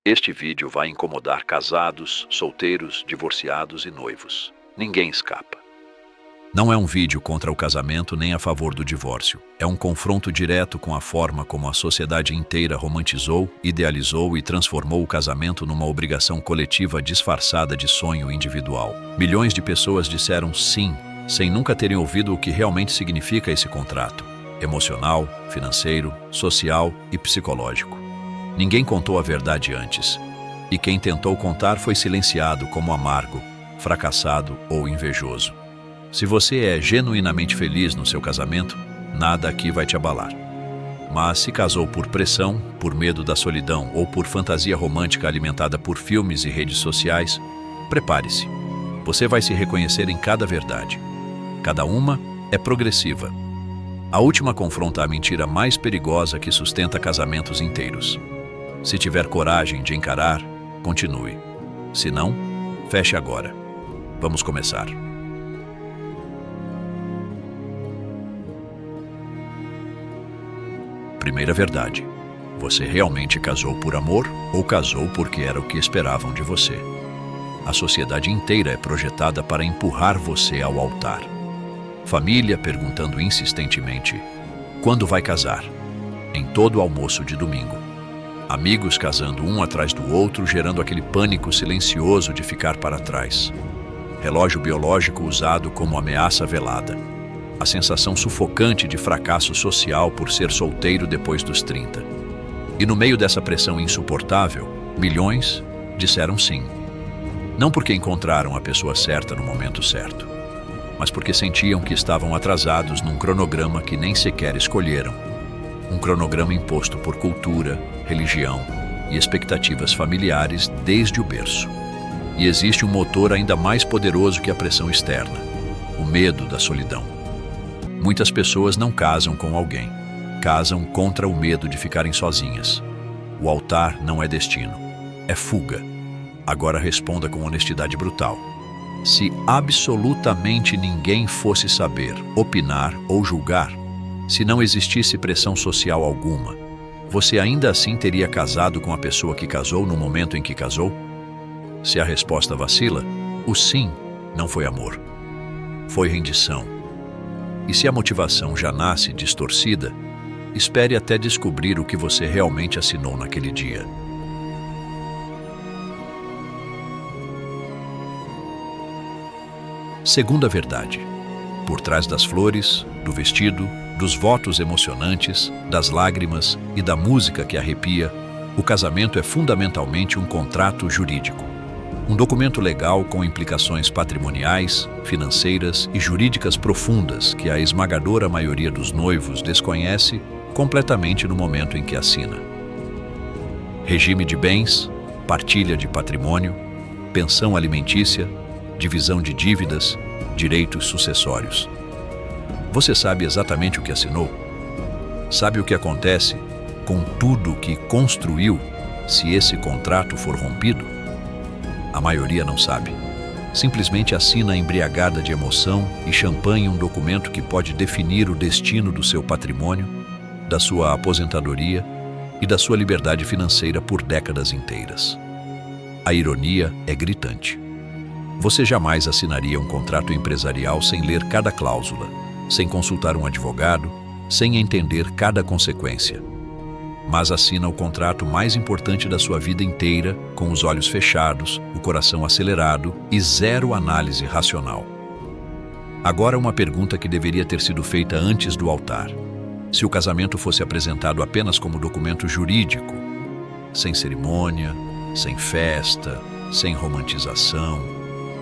Este vídeo vai incomodar casados, solteiros, divorciados e noivos. Ninguém escapa. Não é um vídeo contra o casamento nem a favor do divórcio. É um confronto direto com a forma como a sociedade inteira romantizou, idealizou e transformou o casamento numa obrigação coletiva disfarçada de sonho individual. Milhões de pessoas disseram sim, sem nunca terem ouvido o que realmente significa esse contrato: emocional, financeiro, social e psicológico. Ninguém contou a verdade antes, e quem tentou contar foi silenciado como amargo, fracassado ou invejoso. Se você é genuinamente feliz no seu casamento, nada aqui vai te abalar. Mas se casou por pressão, por medo da solidão ou por fantasia romântica alimentada por filmes e redes sociais, prepare-se. Você vai se reconhecer em cada verdade. Cada uma é progressiva. A última confronta a mentira mais perigosa que sustenta casamentos inteiros. Se tiver coragem de encarar, continue. Se não, feche agora. Vamos começar. Primeira verdade: você realmente casou por amor ou casou porque era o que esperavam de você? A sociedade inteira é projetada para empurrar você ao altar. Família perguntando insistentemente: quando vai casar? Em todo almoço de domingo. Amigos casando um atrás do outro, gerando aquele pânico silencioso de ficar para trás. Relógio biológico usado como ameaça velada. A sensação sufocante de fracasso social por ser solteiro depois dos 30. E no meio dessa pressão insuportável, milhões disseram sim. Não porque encontraram a pessoa certa no momento certo, mas porque sentiam que estavam atrasados num cronograma que nem sequer escolheram. Um cronograma imposto por cultura, religião e expectativas familiares desde o berço. E existe um motor ainda mais poderoso que a pressão externa: o medo da solidão. Muitas pessoas não casam com alguém, casam contra o medo de ficarem sozinhas. O altar não é destino, é fuga. Agora responda com honestidade brutal. Se absolutamente ninguém fosse saber, opinar ou julgar, se não existisse pressão social alguma, você ainda assim teria casado com a pessoa que casou no momento em que casou? Se a resposta vacila, o sim não foi amor, foi rendição. E se a motivação já nasce distorcida, espere até descobrir o que você realmente assinou naquele dia. Segunda verdade: por trás das flores, do vestido, dos votos emocionantes, das lágrimas e da música que arrepia, o casamento é fundamentalmente um contrato jurídico. Um documento legal com implicações patrimoniais, financeiras e jurídicas profundas que a esmagadora maioria dos noivos desconhece completamente no momento em que assina. Regime de bens, partilha de patrimônio, pensão alimentícia, divisão de dívidas, direitos sucessórios. Você sabe exatamente o que assinou? Sabe o que acontece com tudo que construiu se esse contrato for rompido? A maioria não sabe. Simplesmente assina embriagada de emoção e champanhe um documento que pode definir o destino do seu patrimônio, da sua aposentadoria e da sua liberdade financeira por décadas inteiras. A ironia é gritante. Você jamais assinaria um contrato empresarial sem ler cada cláusula, sem consultar um advogado, sem entender cada consequência. Mas assina o contrato mais importante da sua vida inteira, com os olhos fechados, o coração acelerado e zero análise racional. Agora uma pergunta que deveria ter sido feita antes do altar. Se o casamento fosse apresentado apenas como documento jurídico, sem cerimônia, sem festa, sem romantização,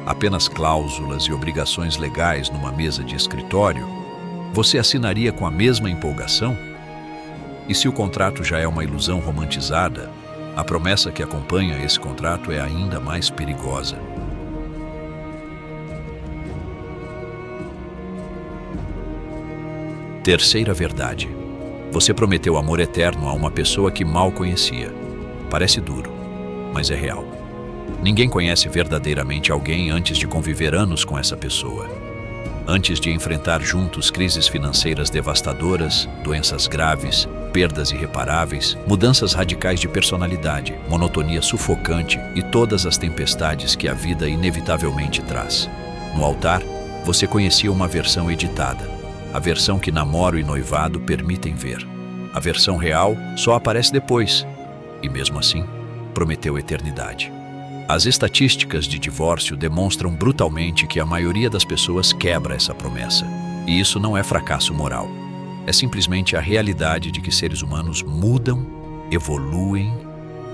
apenas cláusulas e obrigações legais numa mesa de escritório, você assinaria com a mesma empolgação? E se o contrato já é uma ilusão romantizada, a promessa que acompanha esse contrato é ainda mais perigosa. Terceira verdade: você prometeu amor eterno a uma pessoa que mal conhecia. Parece duro, mas é real. Ninguém conhece verdadeiramente alguém antes de conviver anos com essa pessoa. Antes de enfrentar juntos crises financeiras devastadoras, doenças graves perdas irreparáveis, mudanças radicais de personalidade, monotonia sufocante e todas as tempestades que a vida inevitavelmente traz. No altar, você conhecia uma versão editada, a versão que namoro e noivado permitem ver. A versão real só aparece depois, e mesmo assim, prometeu eternidade. As estatísticas de divórcio demonstram brutalmente que a maioria das pessoas quebra essa promessa. E isso não é fracasso moral. É simplesmente a realidade de que seres humanos mudam, evoluem,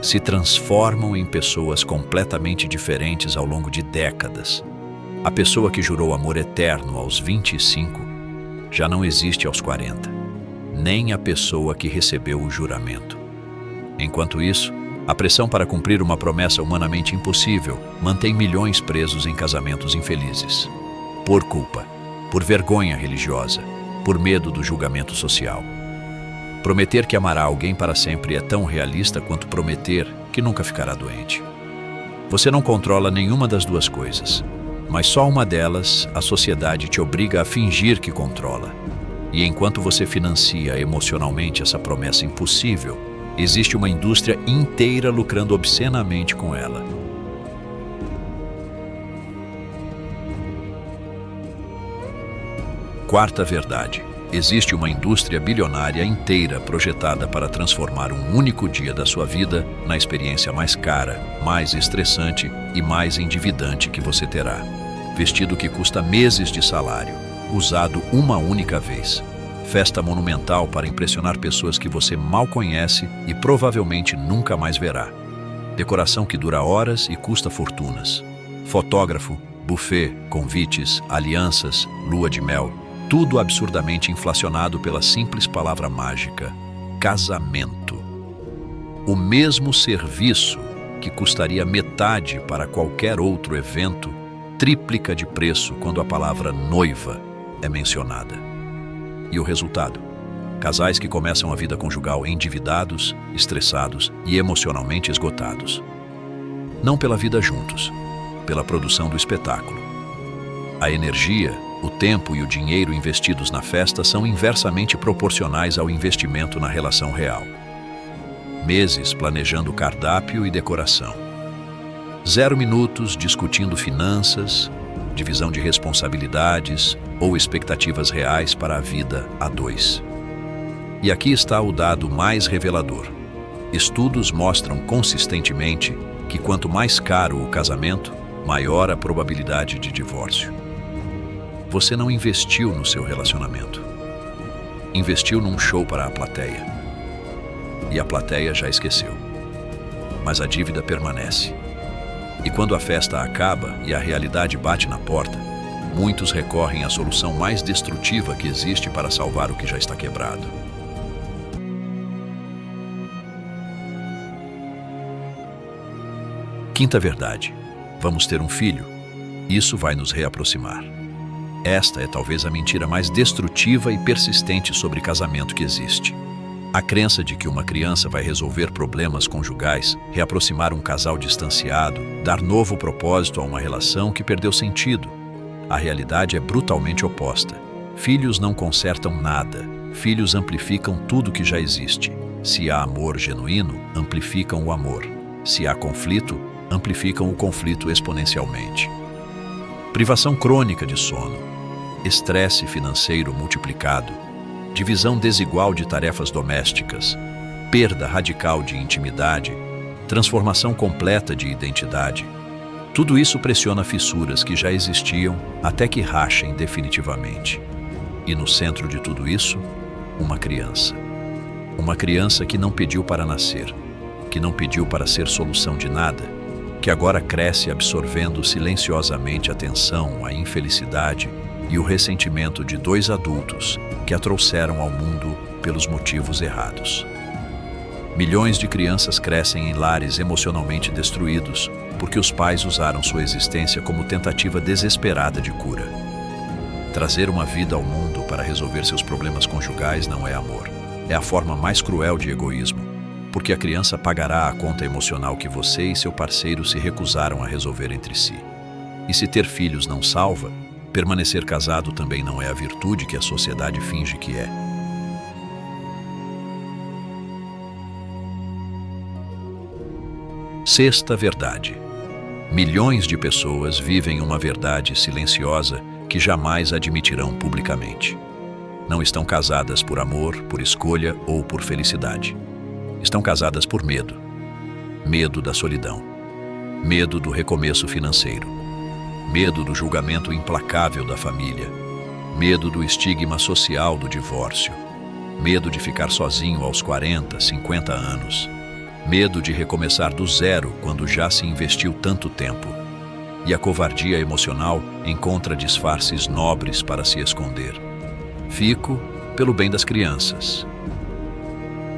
se transformam em pessoas completamente diferentes ao longo de décadas. A pessoa que jurou amor eterno aos 25 já não existe aos 40, nem a pessoa que recebeu o juramento. Enquanto isso, a pressão para cumprir uma promessa humanamente impossível mantém milhões presos em casamentos infelizes. Por culpa, por vergonha religiosa, por medo do julgamento social. Prometer que amará alguém para sempre é tão realista quanto prometer que nunca ficará doente. Você não controla nenhuma das duas coisas, mas só uma delas a sociedade te obriga a fingir que controla. E enquanto você financia emocionalmente essa promessa impossível, existe uma indústria inteira lucrando obscenamente com ela. Quarta verdade. Existe uma indústria bilionária inteira projetada para transformar um único dia da sua vida na experiência mais cara, mais estressante e mais endividante que você terá. Vestido que custa meses de salário, usado uma única vez. Festa monumental para impressionar pessoas que você mal conhece e provavelmente nunca mais verá. Decoração que dura horas e custa fortunas. Fotógrafo, buffet, convites, alianças, lua de mel. Tudo absurdamente inflacionado pela simples palavra mágica: casamento. O mesmo serviço que custaria metade para qualquer outro evento, triplica de preço quando a palavra noiva é mencionada. E o resultado? Casais que começam a vida conjugal endividados, estressados e emocionalmente esgotados. Não pela vida juntos, pela produção do espetáculo. A energia, o tempo e o dinheiro investidos na festa são inversamente proporcionais ao investimento na relação real. Meses planejando cardápio e decoração. 0 minutos discutindo finanças, divisão de responsabilidades ou expectativas reais para a vida a dois. E aqui está o dado mais revelador. Estudos mostram consistentemente que quanto mais caro o casamento, maior a probabilidade de divórcio. Você não investiu no seu relacionamento. Investiu num show para a plateia. E a plateia já esqueceu. Mas a dívida permanece. E quando a festa acaba e a realidade bate na porta, muitos recorrem à solução mais destrutiva que existe para salvar o que já está quebrado. Quinta verdade. Vamos ter um filho. Isso vai nos reaproximar. Esta é talvez a mentira mais destrutiva e persistente sobre casamento que existe. A crença de que uma criança vai resolver problemas conjugais, reaproximar um casal distanciado, dar novo propósito a uma relação que perdeu sentido. A realidade é brutalmente oposta. Filhos não consertam nada. Filhos amplificam tudo que já existe. Se há amor genuíno, amplificam o amor. Se há conflito, amplificam o conflito exponencialmente. Privação crônica de sono, estresse financeiro multiplicado, divisão desigual de tarefas domésticas, perda radical de intimidade, transformação completa de identidade. Tudo isso pressiona fissuras que já existiam até que rachem definitivamente. E no centro de tudo isso, uma criança. Uma criança que não pediu para nascer, que não pediu para ser solução de nada, que agora cresce absorvendo silenciosamente a tensão, a infelicidade e o ressentimento de 2 adultos que a trouxeram ao mundo pelos motivos errados. Milhões de crianças crescem em lares emocionalmente destruídos porque os pais usaram sua existência como tentativa desesperada de cura. Trazer uma vida ao mundo para resolver seus problemas conjugais não é amor. É a forma mais cruel de egoísmo, porque a criança pagará a conta emocional que você e seu parceiro se recusaram a resolver entre si. E se ter filhos não salva, permanecer casado também não é a virtude que a sociedade finge que é. Sexta verdade. Milhões de pessoas vivem uma verdade silenciosa que jamais admitirão publicamente. Não estão casadas por amor, por escolha ou por felicidade. Estão casadas por medo. Medo da solidão. Medo do recomeço financeiro. Medo do julgamento implacável da família. Medo do estigma social do divórcio. Medo de ficar sozinho aos 40, 50 anos. Medo de recomeçar do zero quando já se investiu tanto tempo. E a covardia emocional encontra disfarces nobres para se esconder. Fico pelo bem das crianças.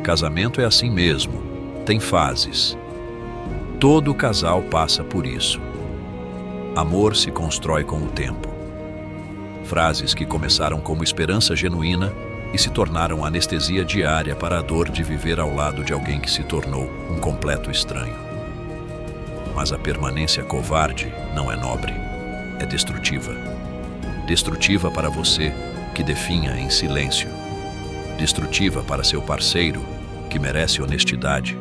Casamento é assim mesmo, tem fases. Todo casal passa por isso. Amor se constrói com o tempo. Frases que começaram como esperança genuína e se tornaram anestesia diária para a dor de viver ao lado de alguém que se tornou um completo estranho. Mas a permanência covarde não é nobre, é destrutiva. Destrutiva para você, que definha em silêncio. Destrutiva para seu parceiro, que merece honestidade.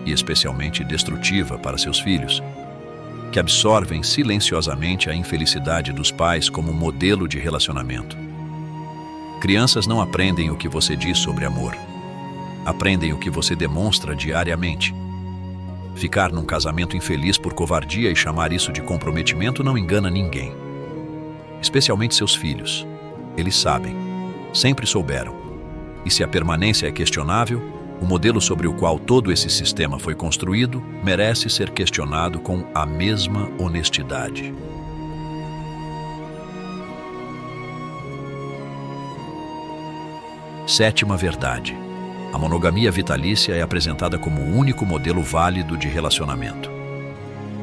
E especialmente destrutiva para seus filhos, que absorvem silenciosamente a infelicidade dos pais como modelo de relacionamento. Crianças não aprendem o que você diz sobre amor. Aprendem o que você demonstra diariamente. Ficar num casamento infeliz por covardia e chamar isso de comprometimento não engana ninguém. Especialmente seus filhos. Eles sabem. Sempre souberam. E se a permanência é questionável, o modelo sobre o qual todo esse sistema foi construído merece ser questionado com a mesma honestidade. Sétima verdade. A monogamia vitalícia é apresentada como o único modelo válido de relacionamento.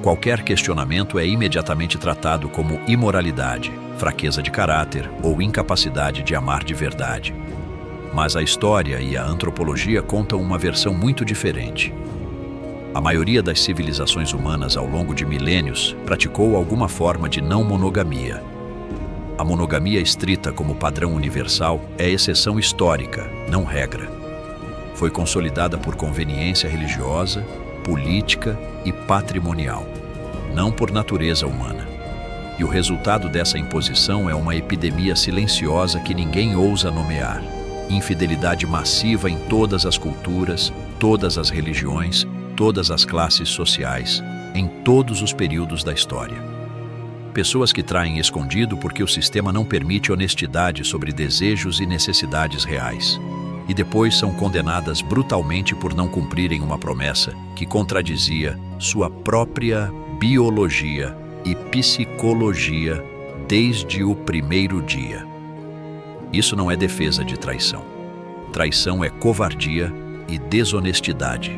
Qualquer questionamento é imediatamente tratado como imoralidade, fraqueza de caráter ou incapacidade de amar de verdade. Mas a história e a antropologia contam uma versão muito diferente. A maioria das civilizações humanas ao longo de milênios praticou alguma forma de não monogamia. A monogamia estrita como padrão universal é exceção histórica, não regra. Foi consolidada por conveniência religiosa, política e patrimonial, não por natureza humana. E o resultado dessa imposição é uma epidemia silenciosa que ninguém ousa nomear. Infidelidade massiva em todas as culturas, todas as religiões, todas as classes sociais, em todos os períodos da história. Pessoas que traem escondido porque o sistema não permite honestidade sobre desejos e necessidades reais. E depois são condenadas brutalmente por não cumprirem uma promessa que contradizia sua própria biologia e psicologia desde o primeiro dia. Isso não é defesa de traição. Traição é covardia e desonestidade,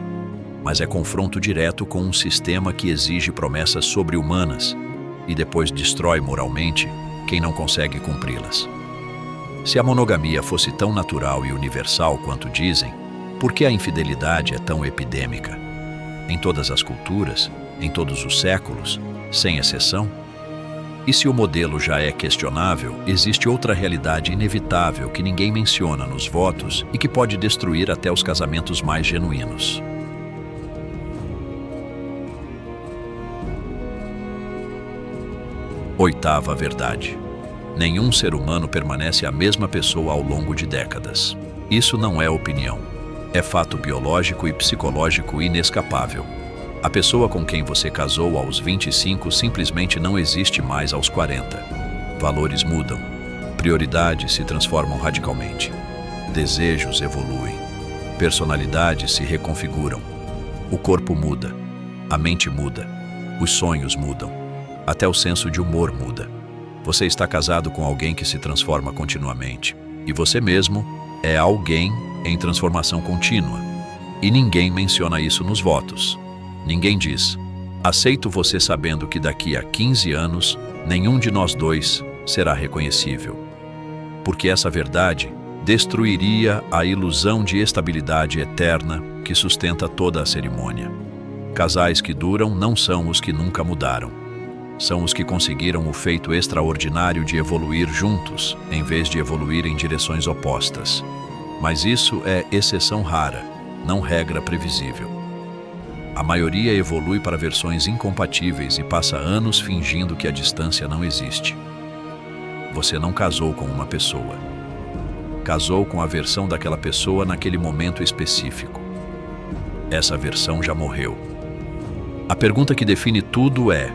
mas é confronto direto com um sistema que exige promessas sobre-humanas e depois destrói moralmente quem não consegue cumpri-las. Se a monogamia fosse tão natural e universal quanto dizem, por que a infidelidade é tão epidêmica? Em todas as culturas, em todos os séculos, sem exceção? E se o modelo já é questionável, existe outra realidade inevitável que ninguém menciona nos votos e que pode destruir até os casamentos mais genuínos. Oitava verdade. Nenhum ser humano permanece a mesma pessoa ao longo de décadas. Isso não é opinião. É fato biológico e psicológico inescapável. A pessoa com quem você casou aos 25 simplesmente não existe mais aos 40. Valores mudam. Prioridades se transformam radicalmente. Desejos evoluem. Personalidades se reconfiguram. O corpo muda. A mente muda. Os sonhos mudam. Até o senso de humor muda. Você está casado com alguém que se transforma continuamente. E você mesmo é alguém em transformação contínua. E ninguém menciona isso nos votos. Ninguém diz: aceito você sabendo que daqui a 15 anos, nenhum de nós dois será reconhecível. Porque essa verdade destruiria a ilusão de estabilidade eterna que sustenta toda a cerimônia. Casais que duram não são os que nunca mudaram. São os que conseguiram o feito extraordinário de evoluir juntos, em vez de evoluir em direções opostas. Mas isso é exceção rara, não regra previsível. A maioria evolui para versões incompatíveis e passa anos fingindo que a distância não existe. Você não casou com uma pessoa. Casou com a versão daquela pessoa naquele momento específico. Essa versão já morreu. A pergunta que define tudo é: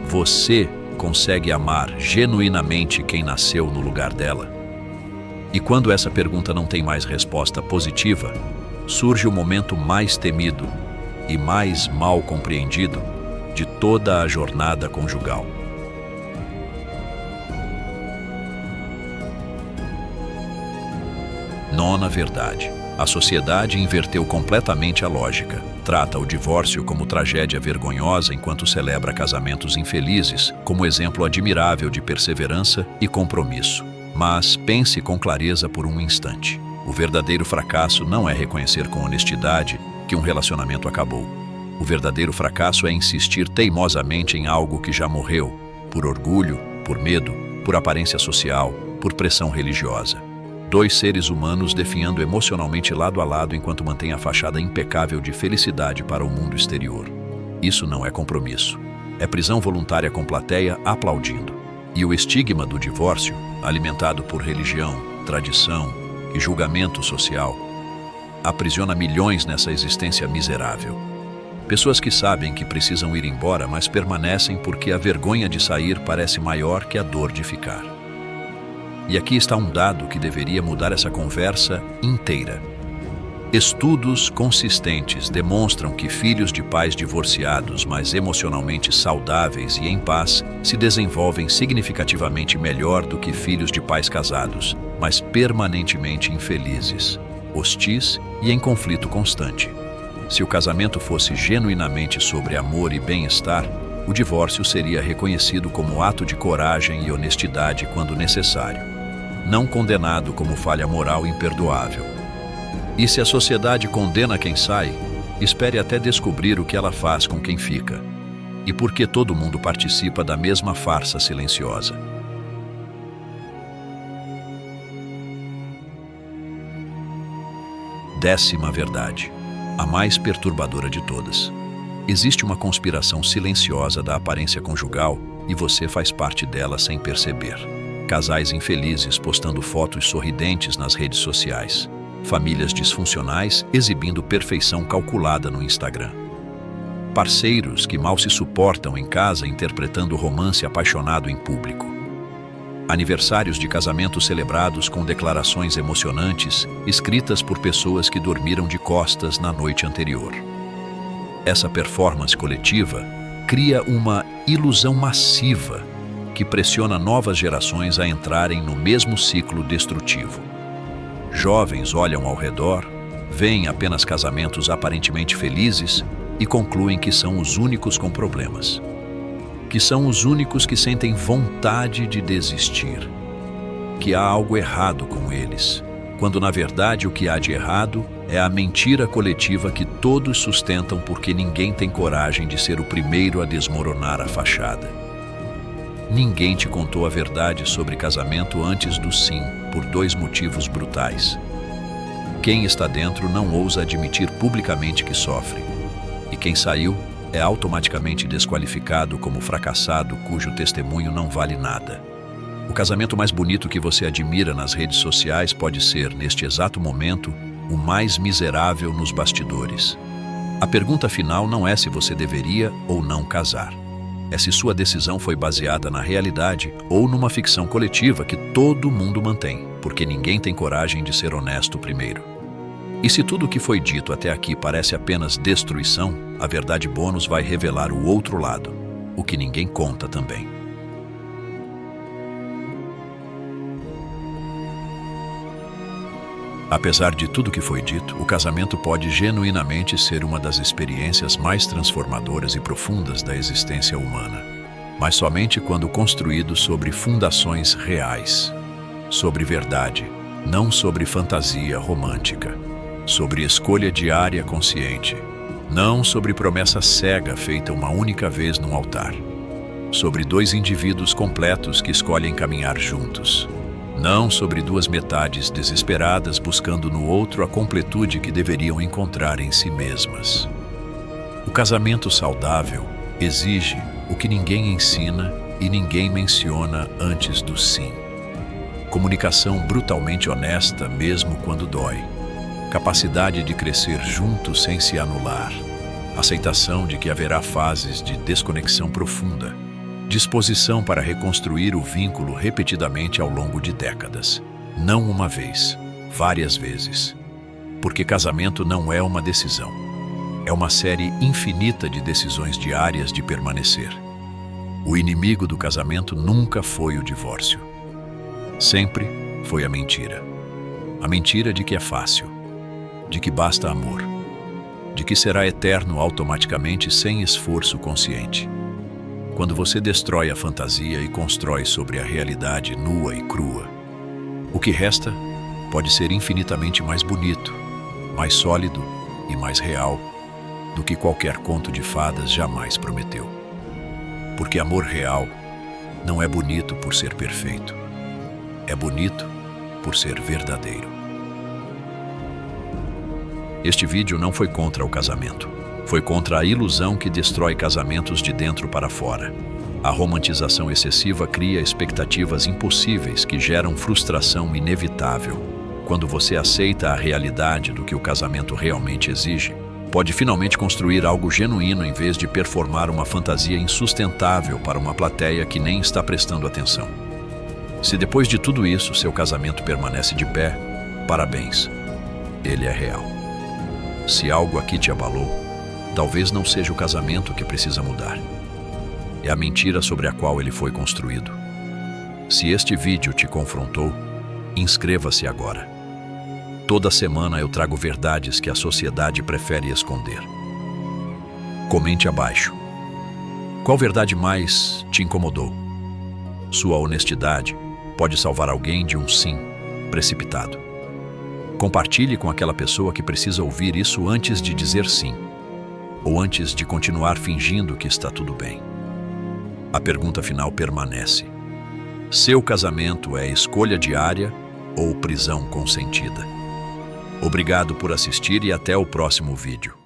você consegue amar genuinamente quem nasceu no lugar dela? E quando essa pergunta não tem mais resposta positiva, surge o momento mais temido e mais mal compreendido de toda a jornada conjugal. Nona verdade. A sociedade inverteu completamente a lógica. Trata o divórcio como tragédia vergonhosa enquanto celebra casamentos infelizes, como exemplo admirável de perseverança e compromisso. Mas pense com clareza por um instante. O verdadeiro fracasso não é reconhecer com honestidade que um relacionamento acabou. O verdadeiro fracasso é insistir teimosamente em algo que já morreu, por orgulho, por medo, por aparência social, por pressão religiosa. Dois seres humanos definhando emocionalmente lado a lado enquanto mantêm a fachada impecável de felicidade para o mundo exterior. Isso não é compromisso. É prisão voluntária com plateia aplaudindo. E o estigma do divórcio, alimentado por religião, tradição e julgamento social, aprisiona milhões nessa existência miserável. Pessoas que sabem que precisam ir embora, mas permanecem porque a vergonha de sair parece maior que a dor de ficar. E aqui está um dado que deveria mudar essa conversa inteira. Estudos consistentes demonstram que filhos de pais divorciados, mas emocionalmente saudáveis e em paz, se desenvolvem significativamente melhor do que filhos de pais casados, mas permanentemente infelizes, hostis e em conflito constante. Se o casamento fosse genuinamente sobre amor e bem-estar, o divórcio seria reconhecido como ato de coragem e honestidade quando necessário, não condenado como falha moral imperdoável. E se a sociedade condena quem sai, espere até descobrir o que ela faz com quem fica, e por que todo mundo participa da mesma farsa silenciosa. Décima verdade, a mais perturbadora de todas. Existe uma conspiração silenciosa da aparência conjugal e você faz parte dela sem perceber. Casais infelizes postando fotos sorridentes nas redes sociais. Famílias disfuncionais exibindo perfeição calculada no Instagram. Parceiros que mal se suportam em casa interpretando romance apaixonado em público. Aniversários de casamentos celebrados com declarações emocionantes escritas por pessoas que dormiram de costas na noite anterior. Essa performance coletiva cria uma ilusão massiva que pressiona novas gerações a entrarem no mesmo ciclo destrutivo. Jovens olham ao redor, veem apenas casamentos aparentemente felizes e concluem que são os únicos com problemas. Que são os únicos que sentem vontade de desistir. Que há algo errado com eles, quando na verdade o que há de errado é a mentira coletiva que todos sustentam porque ninguém tem coragem de ser o primeiro a desmoronar a fachada. Ninguém te contou a verdade sobre casamento antes do sim, por dois motivos brutais. Quem está dentro não ousa admitir publicamente que sofre, e quem saiu é automaticamente desqualificado como fracassado cujo testemunho não vale nada. O casamento mais bonito que você admira nas redes sociais pode ser, neste exato momento, o mais miserável nos bastidores. A pergunta final não é se você deveria ou não casar. É se sua decisão foi baseada na realidade ou numa ficção coletiva que todo mundo mantém, porque ninguém tem coragem de ser honesto primeiro. E se tudo o que foi dito até aqui parece apenas destruição, a verdade bônus vai revelar o outro lado, o que ninguém conta também. Apesar de tudo que foi dito, o casamento pode genuinamente ser uma das experiências mais transformadoras e profundas da existência humana, mas somente quando construído sobre fundações reais, sobre verdade, não sobre fantasia romântica, sobre escolha diária consciente, não sobre promessa cega feita uma única vez num altar, sobre dois indivíduos completos que escolhem caminhar juntos, não sobre duas metades desesperadas buscando no outro a completude que deveriam encontrar em si mesmas. O casamento saudável exige o que ninguém ensina e ninguém menciona antes do sim. Comunicação brutalmente honesta mesmo quando dói. Capacidade de crescer juntos sem se anular. Aceitação de que haverá fases de desconexão profunda. Disposição para reconstruir o vínculo repetidamente ao longo de décadas. Não uma vez, várias vezes. Porque casamento não é uma decisão. É uma série infinita de decisões diárias de permanecer. O inimigo do casamento nunca foi o divórcio. Sempre foi a mentira. A mentira de que é fácil, de que basta amor, de que será eterno automaticamente sem esforço consciente. Quando você destrói a fantasia e constrói sobre a realidade nua e crua, o que resta pode ser infinitamente mais bonito, mais sólido e mais real do que qualquer conto de fadas jamais prometeu. Porque amor real não é bonito por ser perfeito. É bonito por ser verdadeiro. Este vídeo não foi contra o casamento. Foi contra a ilusão que destrói casamentos de dentro para fora. A romantização excessiva cria expectativas impossíveis que geram frustração inevitável. Quando você aceita a realidade do que o casamento realmente exige, pode finalmente construir algo genuíno em vez de performar uma fantasia insustentável para uma plateia que nem está prestando atenção. Se depois de tudo isso seu casamento permanece de pé, parabéns, ele é real. Se algo aqui te abalou, talvez não seja o casamento que precisa mudar. É a mentira sobre a qual ele foi construído. Se este vídeo te confrontou, inscreva-se agora. Toda semana eu trago verdades que a sociedade prefere esconder. Comente abaixo. Qual verdade mais te incomodou? Sua honestidade pode salvar alguém de um sim precipitado. Compartilhe com aquela pessoa que precisa ouvir isso antes de dizer sim, ou antes de continuar fingindo que está tudo bem. A pergunta final permanece. Seu casamento é escolha diária ou prisão consentida? Obrigado por assistir e até o próximo vídeo.